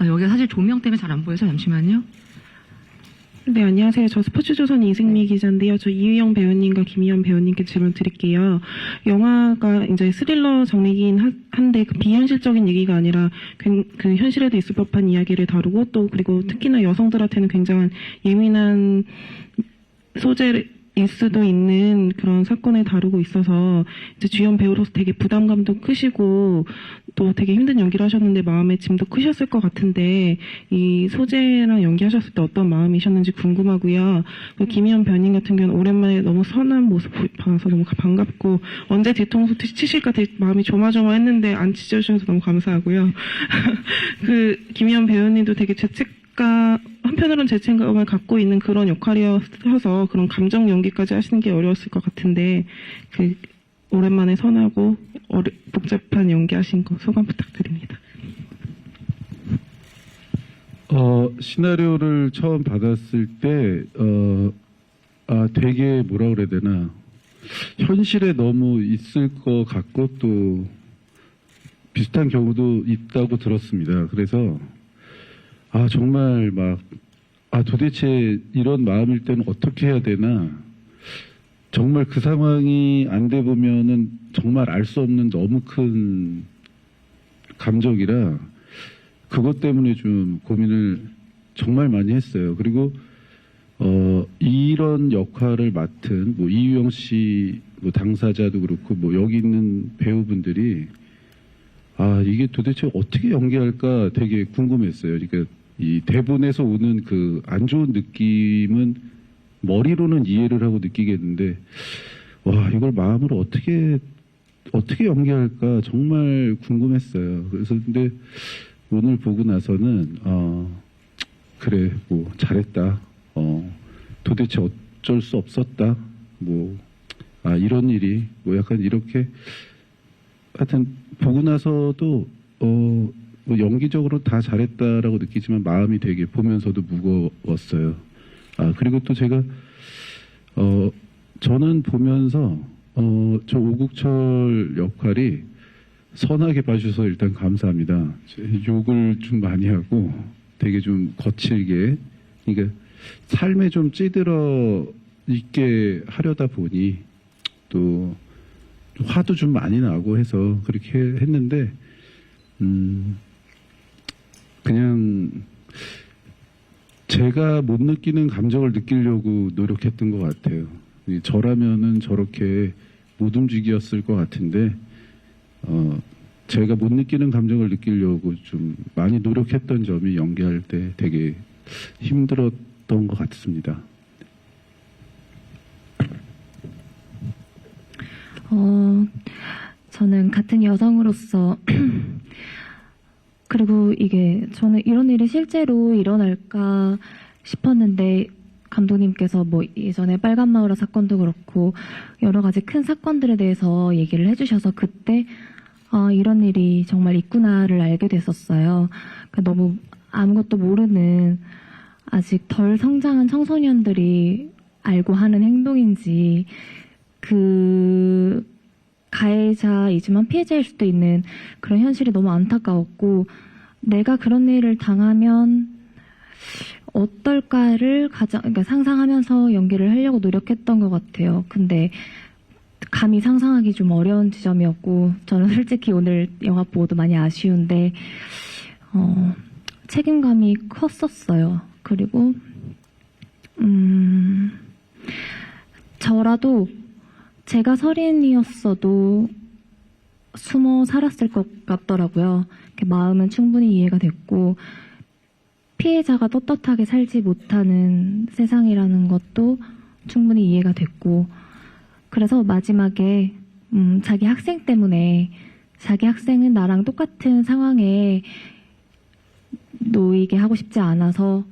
여기가 사실 조명 때문에 잘 안 보여서 잠시만요. 네, 안녕하세요. 저 스포츠조선 이승미 기자인데요. 저 이유영 배우님과 김희연 배우님께 질문 드릴게요. 영화가 이제 스릴러 장르이긴 한데 그 비현실적인 얘기가 아니라 그 현실에도 있을 법한 이야기를 다루고 또 그리고 특히나 여성들한테는 굉장한 예민한 소재일 수도 있는 그런 사건을 다루고 있어서 이제 주연 배우로서 되게 부담감도 크시고 또 되게 힘든 연기를 하셨는데 마음의 짐도 크셨을 것 같은데 이 소재랑 연기하셨을 때 어떤 마음이셨는지 궁금하고요. 김희연 배우님 같은 경우는 오랜만에 너무 선한 모습 봐서 너무 반갑고 언제 뒤통수 치실까 되게 마음이 조마조마했는데 안 치셔주셔서 너무 감사하고요. 그 김희연 배우님도 되게 한편으로는 죄책감을 갖고 있는 그런 역할이어서 그런 감정 연기까지 하시는 게 어려웠을 것 같은데 그 오랜만에 선하고 복잡한 연기하신 거 소감 부탁드립니다. 시나리오를 처음 받았을 때 되게 뭐라 그래야 되나 현실에 너무 있을 것 같고 또 비슷한 경우도 있다고 들었습니다. 그래서 정말 도대체 이런 마음일 때는 어떻게 해야 되나. 정말 그 상황이 안 돼 보면은 정말 알 수 없는 너무 큰 감정이라 그것 때문에 좀 고민을 정말 많이 했어요. 그리고, 이런 역할을 맡은 이유영 씨 당사자도 그렇고 여기 있는 배우분들이 이게 도대체 어떻게 연기할까 되게 궁금했어요. 그러니까 이 대본에서 오는 그 안 좋은 느낌은 머리로는 이해를 하고 느끼겠는데 이걸 마음으로 어떻게 연기할까 정말 궁금했어요. 그래서 근데 오늘 보고 나서는 그래 잘했다. 도대체 어쩔 수 없었다. 이런 일이 약간 이렇게 하여튼 보고 나서도 연기적으로 다 잘했다라고 느끼지만 마음이 되게 보면서도 무거웠어요. 그리고 또 제가 저는 보면서 저 오국철 역할이 선하게 봐주셔서 일단 감사합니다. 욕을 좀 많이 하고 되게 좀 거칠게 그러니까 삶에 좀 찌들어 있게 하려다 보니 또 화도 좀 많이 나고 해서 그렇게 했는데 그냥 제가 못 느끼는 감정을 느끼려고 노력했던 것 같아요. 저라면은 저렇게 못 움직였을 것 같은데 제가 못 느끼는 감정을 느끼려고 좀 많이 노력했던 점이 연기할 때 되게 힘들었던 것 같습니다. 저는 같은 여성으로서 그리고 저는 이런 일이 실제로 일어날까 싶었는데 감독님께서 예전에 빨간마을화 사건도 그렇고 여러 가지 큰 사건들에 대해서 얘기를 해주셔서 그때 이런 일이 정말 있구나를 알게 됐었어요. 그러니까 너무 아무것도 모르는 아직 덜 성장한 청소년들이 알고 하는 행동인지 가해자이지만 피해자일 수도 있는 그런 현실이 너무 안타까웠고 내가 그런 일을 당하면 어떨까를 그러니까 상상하면서 연기를 하려고 노력했던 것 같아요. 근데 감히 상상하기 좀 어려운 지점이었고 저는 솔직히 오늘 영화 보고도 많이 아쉬운데 책임감이 컸었어요. 그리고 저라도 제가 서린이었어도 숨어 살았을 것 같더라고요. 마음은 충분히 이해가 됐고 피해자가 떳떳하게 살지 못하는 세상이라는 것도 충분히 이해가 됐고 그래서 마지막에 자기 학생 때문에 자기 학생은 나랑 똑같은 상황에 놓이게 하고 싶지 않아서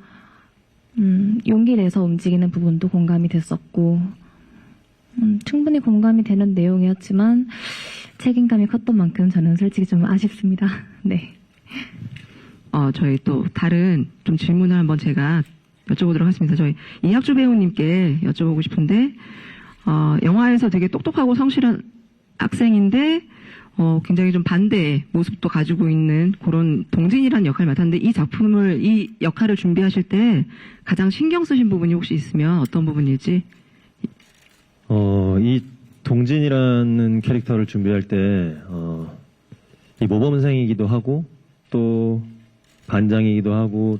용기 내서 움직이는 부분도 공감이 됐었고 충분히 공감이 되는 내용이었지만 책임감이 컸던 만큼 저는 솔직히 좀 아쉽습니다. 네. 저희 또 다른 좀 질문을 한번 제가 여쭤보도록 하겠습니다. 저희 이학주 배우님께 여쭤보고 싶은데 영화에서 되게 똑똑하고 성실한 학생인데 굉장히 좀 반대의 모습도 가지고 있는 그런 동진이라는 역할을 맡았는데 이 역할을 준비하실 때 가장 신경 쓰신 부분이 혹시 있으면 어떤 부분일지? 이 동진이라는 캐릭터를 준비할 때, 이 모범생이기도 하고, 또 반장이기도 하고,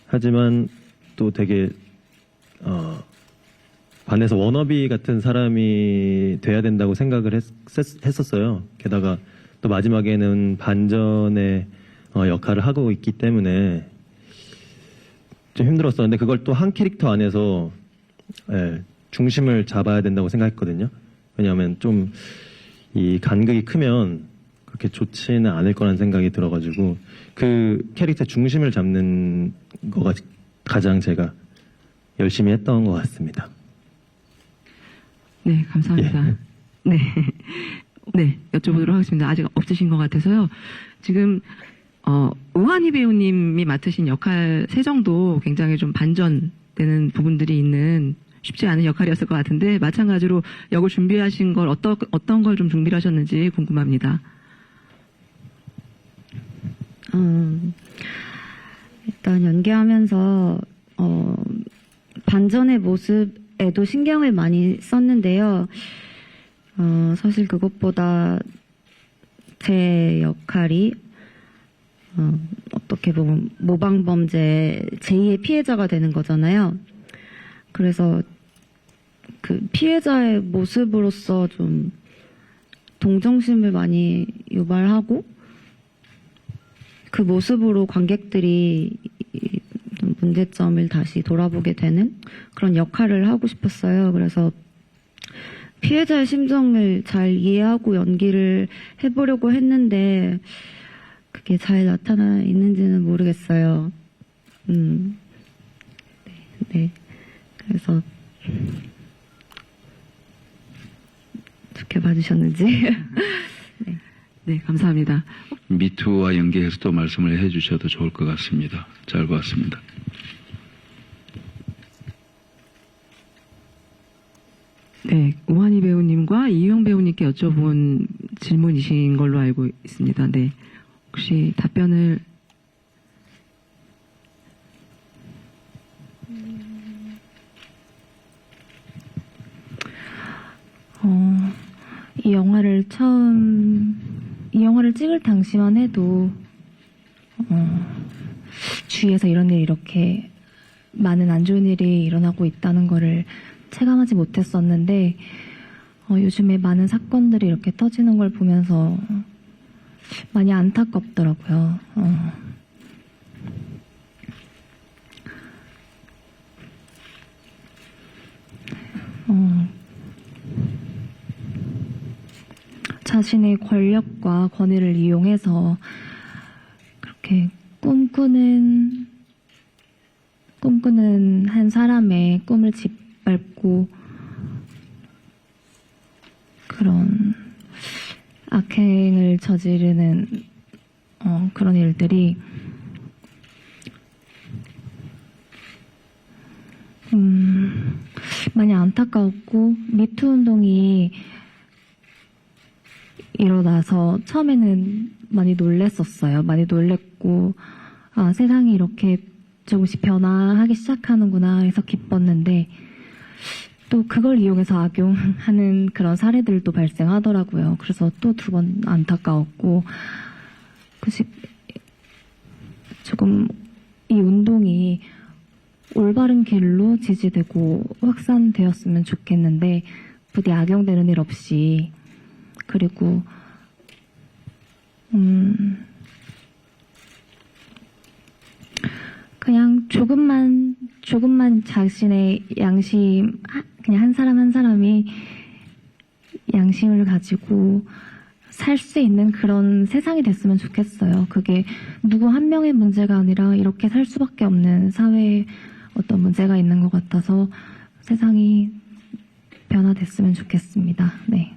하지만 또 되게, 반에서 워너비 같은 사람이 돼야 된다고 생각을 했었어요. 게다가 또 마지막에는 반전의 역할을 하고 있기 때문에 좀 힘들었었는데 그걸 또 한 캐릭터 안에서 중심을 잡아야 된다고 생각했거든요. 왜냐하면 좀 이 간극이 크면 그렇게 좋지는 않을 거라는 생각이 들어가지고 그 캐릭터의 중심을 잡는 거가 가장 제가 열심히 했던 것 같습니다. 네, 감사합니다. 네. 네, 여쭤보도록 하겠습니다. 아직 없으신 것 같아서요. 지금, 우한희 배우님이 맡으신 역할 세정도 굉장히 좀 반전되는 부분들이 있는 쉽지 않은 역할이었을 것 같은데, 마찬가지로 역을 준비하신 걸 어떤 걸 좀 준비를 하셨는지 궁금합니다. 일단 연기하면서, 반전의 모습에도 신경을 많이 썼는데요. 사실 그것보다 제 역할이 어떻게 보면 모방범죄 제2의 피해자가 되는 거잖아요. 그래서 그 피해자의 모습으로서 좀 동정심을 많이 유발하고 그 모습으로 관객들이 문제점을 다시 돌아보게 되는 그런 역할을 하고 싶었어요. 그래서 피해자의 심정을 잘 이해하고 연기를 해보려고 했는데 그게 잘 나타나 있는지는 모르겠어요. 네. 그래서 좋게 봐주셨는지. 네, 감사합니다. 미투와 연계해서 또 말씀을 해주셔도 좋을 것 같습니다. 잘 봤습니다. 네, 우한희 배우님과 이유영 배우님께 여쭤본 질문이신 걸로 알고 있습니다. 네, 혹시 답변을 이 영화를 찍을 당시만 해도 주위에서 이런 일이 이렇게 많은 안 좋은 일이 일어나고 있다는 거를 체감하지 못했었는데 요즘에 많은 사건들이 이렇게 터지는 걸 보면서 많이 안타깝더라고요. 자신의 권력과 권위를 이용해서 그렇게 꿈꾸는 한 사람의 꿈을 짓밟고 그런 악행을 저지르는 그런 일들이 많이 안타까웠고 미투 운동이 일어나서 처음에는 많이 놀랬었어요. 많이 놀랬고 세상이 이렇게 조금씩 변화하기 시작하는구나 해서 기뻤는데 또 그걸 이용해서 악용하는 그런 사례들도 발생하더라고요. 그래서 또 두 번 안타까웠고 조금 이 운동이 올바른 길로 지지되고 확산되었으면 좋겠는데 부디 악용되는 일 없이 그리고 그냥 조금만 자신의 양심, 그냥 한 사람 한 사람이 양심을 가지고 살 수 있는 그런 세상이 됐으면 좋겠어요. 그게 누구 한 명의 문제가 아니라 이렇게 살 수밖에 없는 사회에 어떤 문제가 있는 것 같아서 세상이 변화됐으면 좋겠습니다. 네.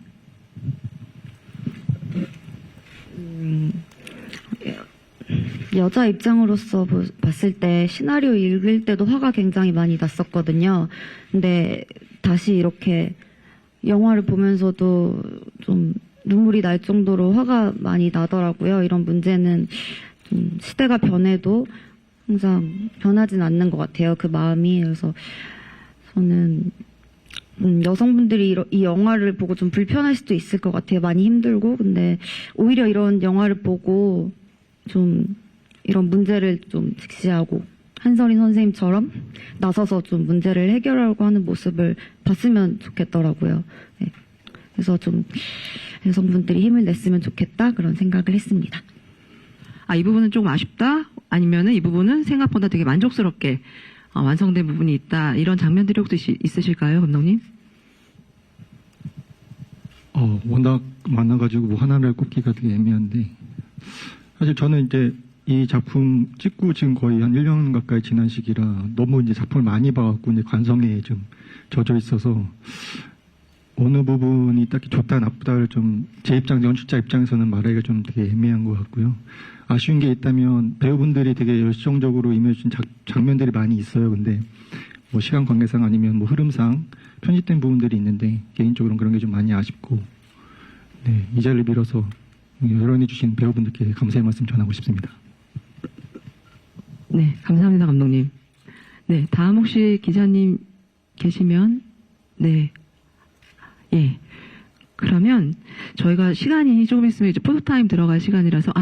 여자 입장으로서 봤을 때 시나리오 읽을 때도 화가 굉장히 많이 났었거든요. 근데 다시 이렇게 영화를 보면서도 좀 눈물이 날 정도로 화가 많이 나더라고요. 이런 문제는 좀 시대가 변해도 항상 변하진 않는 것 같아요. 그 마음이. 그래서 저는 여성분들이 이 영화를 보고 좀 불편할 수도 있을 것 같아요. 많이 힘들고. 근데 오히려 이런 영화를 보고 좀 이런 문제를 좀 직시하고 한서린 선생님처럼 나서서 좀 문제를 해결하려고 하는 모습을 봤으면 좋겠더라고요. 네. 그래서 좀 여성분들이 힘을 냈으면 좋겠다 그런 생각을 했습니다. 이 부분은 조금 아쉽다? 아니면은 이 부분은 생각보다 되게 만족스럽게 완성된 부분이 있다. 이런 장면들이 혹시 있으실까요, 감독님? 워낙 많아가지고 뭐 하나를 꼽기가 되게 애매한데, 사실 저는 이제 이 작품 찍고 지금 거의 한 1년 가까이 지난 시기라 너무 이제 작품을 많이 봐갖고 이제 관성에 좀 젖어 있어서 어느 부분이 딱히 좋다 나쁘다를 좀 제 입장, 연출자 입장에서는 말하기가 좀 되게 애매한 것 같고요. 아쉬운 게 있다면 배우분들이 되게 열정적으로 임해주신 장면들이 많이 있어요. 근데 뭐 시간 관계상 아니면 뭐 흐름상 편집된 부분들이 있는데 개인적으로는 그런 게 좀 많이 아쉽고, 네, 이 자리를 빌어서 열연해주신 배우분들께 감사의 말씀 전하고 싶습니다. 네, 감사합니다, 감독님. 네, 다음 혹시 기자님 계시면, 네. 예. 그러면 저희가 시간이 조금 있으면 이제 포토타임 들어갈 시간이라서,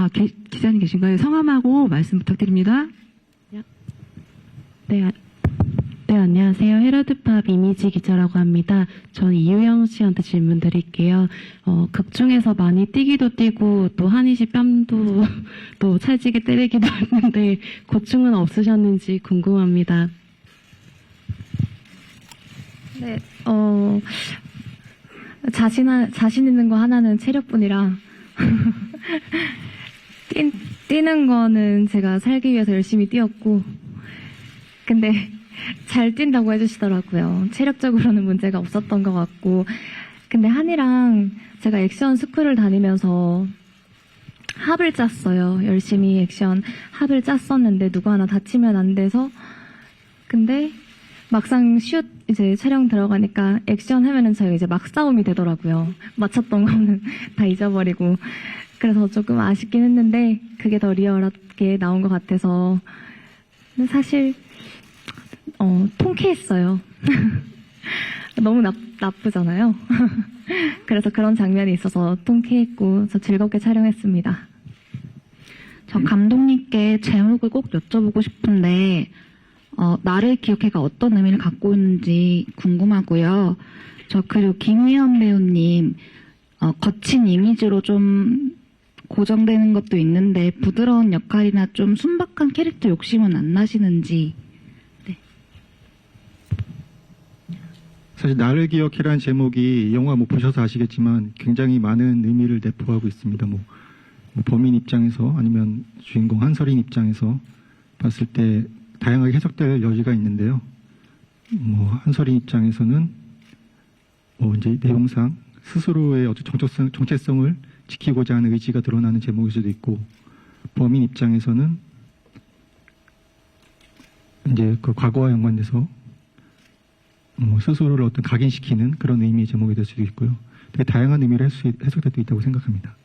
기자님 계신가요? 성함하고 말씀 부탁드립니다. 네, 안녕하세요. 헤럴드팝 이미지 기자라고 합니다. 전 이유영 씨한테 질문 드릴게요. 극 중에서 많이 뛰기도 뛰고 또 한이씨 뺨도 또 찰지게 때리기도 했는데 고충은 없으셨는지 궁금합니다. 네, 자신 있는 거 하나는 체력뿐이라 뛰는 거는 제가 살기 위해서 열심히 뛰었고, 근데 잘 뛴다고 해주시더라고요. 체력적으로는 문제가 없었던 것 같고, 근데 한이랑 제가 액션 스쿨을 다니면서 합을 짰어요. 열심히 액션 합을 짰었는데 누구 하나 다치면 안 돼서. 근데 막상 슛 이제 촬영 들어가니까 액션 하면은 저희가 이제 막 싸움이 되더라고요. 맞췄던 거는 다 잊어버리고. 그래서 조금 아쉽긴 했는데 그게 더 리얼하게 나온 것 같아서. 근데 사실 통쾌했어요. 너무 나쁘잖아요. 그래서 그런 장면이 있어서 통쾌했고 저 즐겁게 촬영했습니다. 저 감독님께 제목을 꼭 여쭤보고 싶은데 나를 기억해가 어떤 의미를 갖고 있는지 궁금하고요. 그리고 김희연 배우님 거친 이미지로 좀 고정되는 것도 있는데 부드러운 역할이나 좀 순박한 캐릭터 욕심은 안 나시는지. 사실 나를 기억해라는 제목이 영화 못 보셔서 아시겠지만 굉장히 많은 의미를 내포하고 있습니다. 뭐 범인 입장에서 아니면 주인공 한설인 입장에서 봤을 때 다양하게 해석될 여지가 있는데요. 한설인 입장에서는 이제 내용상 스스로의 어떤 정체성을 지키고자 하는 의지가 드러나는 제목일 수도 있고, 범인 입장에서는 이제 그 과거와 연관돼서 스스로를 어떤 각인시키는 그런 의미의 제목이 될 수도 있고요. 되게 다양한 의미를 해석될 수 있다고 생각합니다.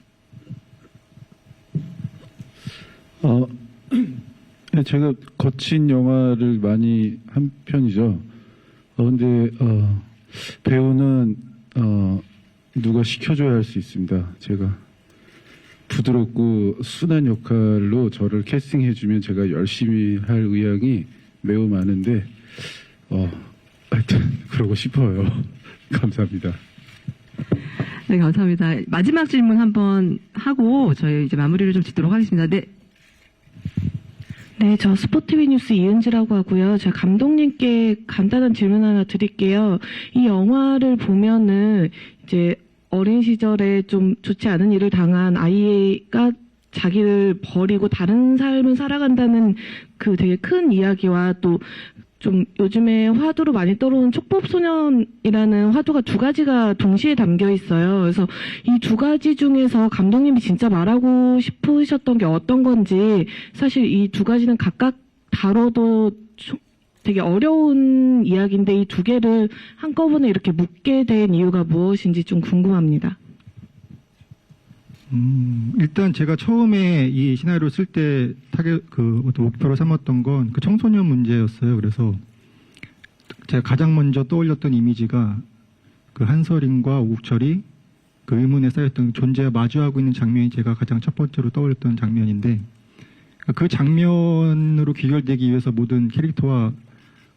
제가 거친 영화를 많이 한 편이죠. 근데 배우는 누가 시켜줘야 할 수 있습니다. 제가 부드럽고 순한 역할로 저를 캐스팅해주면 제가 열심히 할 의향이 매우 많은데 하여튼 그러고 싶어요. 감사합니다. 네, 감사합니다. 마지막 질문 한번 하고 저희 이제 마무리를 좀 짓도록 하겠습니다. 네. 네, 저 스포티비 뉴스 이은지라고 하고요. 제가 감독님께 간단한 질문 하나 드릴게요. 이 영화를 보면은 이제 어린 시절에 좀 좋지 않은 일을 당한 아이가 자기를 버리고 다른 삶을 살아간다는 그 되게 큰 이야기와 또 좀 요즘에 화두로 많이 떠오르는 촉법소년이라는 화두가 두 가지가 동시에 담겨 있어요. 그래서 이 두 가지 중에서 감독님이 진짜 말하고 싶으셨던 게 어떤 건지, 사실 이 두 가지는 각각 다뤄도 되게 어려운 이야기인데 이 두 개를 한꺼번에 이렇게 묶게 된 이유가 무엇인지 좀 궁금합니다. 일단 제가 처음에 이 시나리오 쓸 때 어떤 목표로 삼았던 건 그 청소년 문제였어요. 그래서 제가 가장 먼저 떠올렸던 이미지가 그 한서린과 오국철이 그 의문에 쌓였던 존재와 마주하고 있는 장면이 제가 가장 첫 번째로 떠올렸던 장면인데, 그 장면으로 귀결되기 위해서 모든 캐릭터와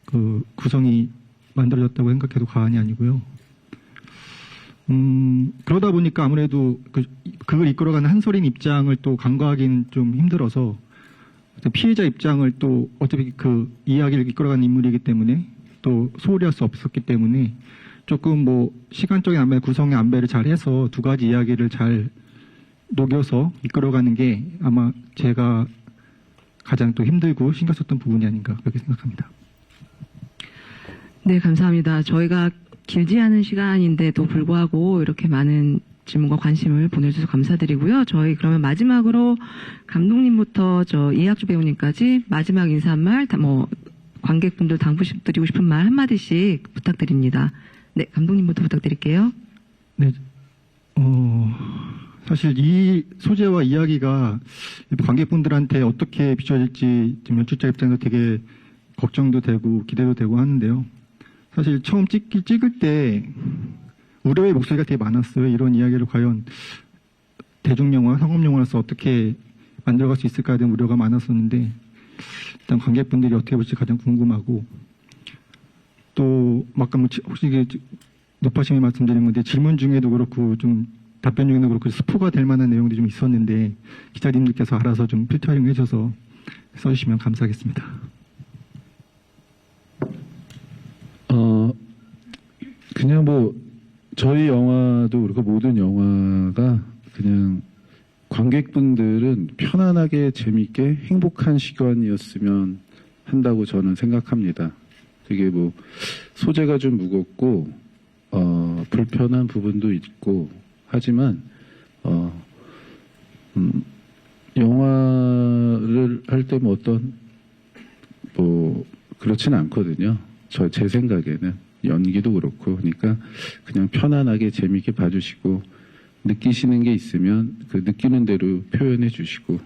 그 구성이 만들어졌다고 생각해도 과언이 아니고요. 그러다 보니까 아무래도 그걸 이끌어가는 한서린 입장을 또 간과하기는 좀 힘들어서 피해자 입장을 또 어차피 그 이야기를 이끌어가는 인물이기 때문에 또 소홀히 할 수 없었기 때문에 조금 뭐 시간적인 안배, 구성의 안배를 잘 해서 두 가지 이야기를 잘 녹여서 이끌어가는 게 아마 제가 가장 또 힘들고 신경 썼던 부분이 아닌가 그렇게 생각합니다. 네, 감사합니다. 저희가 길지 않은 시간인데도 불구하고 이렇게 많은 질문과 관심을 보내주셔서 감사드리고요. 저희 그러면 마지막으로 감독님부터 이학주 배우님까지 마지막 인사 한 말, 관객분들 당부드리고 싶은 말 한마디씩 부탁드립니다. 네, 감독님부터 부탁드릴게요. 네, 사실 이 소재와 이야기가 관객분들한테 어떻게 비춰질지 지금 연출자 입장에서 되게 걱정도 되고 기대도 되고 하는데요. 사실 처음 찍을 때 우려의 목소리가 되게 많았어요. 이런 이야기를 과연 대중영화, 상업영화로서 어떻게 만들어갈 수 있을까에 대한 우려가 많았었는데 일단 관객분들이 어떻게 볼지 가장 궁금하고, 또 아까 혹시 높아심에 말씀드린 건데 질문 중에도 그렇고 좀 답변 중에도 그렇고 스포가 될 만한 내용들이 좀 있었는데 기자님들께서 알아서 좀 필터링 해줘서 써주시면 감사하겠습니다. 그냥 저희 영화도 그렇고 모든 영화가 그냥 관객분들은 편안하게 재밌게 행복한 시간이었으면 한다고 저는 생각합니다. 되게 소재가 좀 무겁고 불편한 부분도 있고 하지만 영화를 할 때 그렇진 않거든요. 제 생각에는 연기도 그렇고, 그러니까 그냥 편안하게 재미있게 봐주시고 느끼시는 게 있으면 그 느끼는 대로 표현해 주시고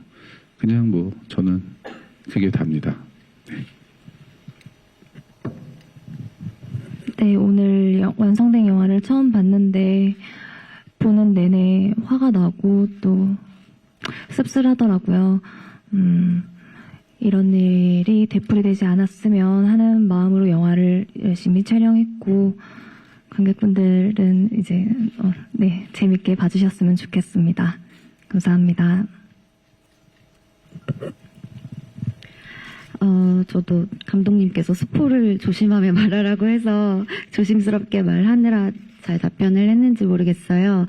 그냥 저는 그게 답니다. 네, 오늘 완성된 영화를 처음 봤는데 보는 내내 화가 나고 또 씁쓸하더라고요. 이런 일이 되풀이되지 않았으면 하는 마음으로 영화를 열심히 촬영했고, 관객분들은 이제 재밌게 봐주셨으면 좋겠습니다. 감사합니다. 저도 감독님께서 스포를 조심하며 말하라고 해서 조심스럽게 말하느라 잘 답변을 했는지 모르겠어요.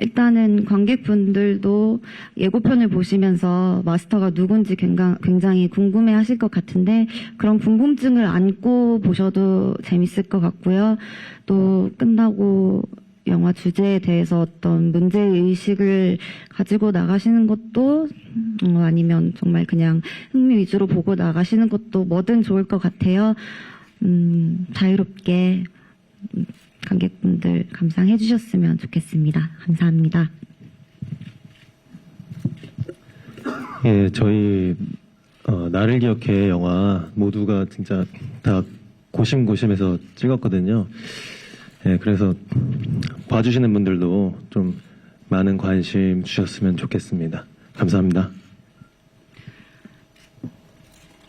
일단은 관객분들도 예고편을 보시면서 마스터가 누군지 굉장히 궁금해 하실 것 같은데, 그런 궁금증을 안고 보셔도 재밌을 것 같고요. 또 끝나고 영화 주제에 대해서 어떤 문제의식을 가지고 나가시는 것도 아니면 정말 그냥 흥미 위주로 보고 나가시는 것도 뭐든 좋을 것 같아요. 자유롭게 관객분들 감상해 주셨으면 좋겠습니다. 감사합니다. 예, 저희 나를 기억해 영화 모두가 진짜 다 고심고심해서 찍었거든요. 예, 그래서 봐주시는 분들도 좀 많은 관심 주셨으면 좋겠습니다. 감사합니다.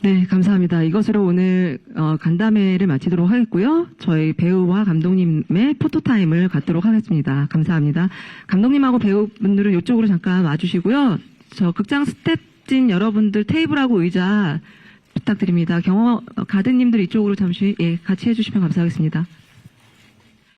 네, 감사합니다. 이것으로 오늘 간담회를 마치도록 하겠고요. 저희 배우와 감독님의 포토타임을 갖도록 하겠습니다. 감사합니다. 감독님하고 배우분들은 이쪽으로 잠깐 와주시고요. 저 극장 스태프진 여러분들 테이블하고 의자 부탁드립니다. 가드님들 이쪽으로 잠시 같이 해주시면 감사하겠습니다.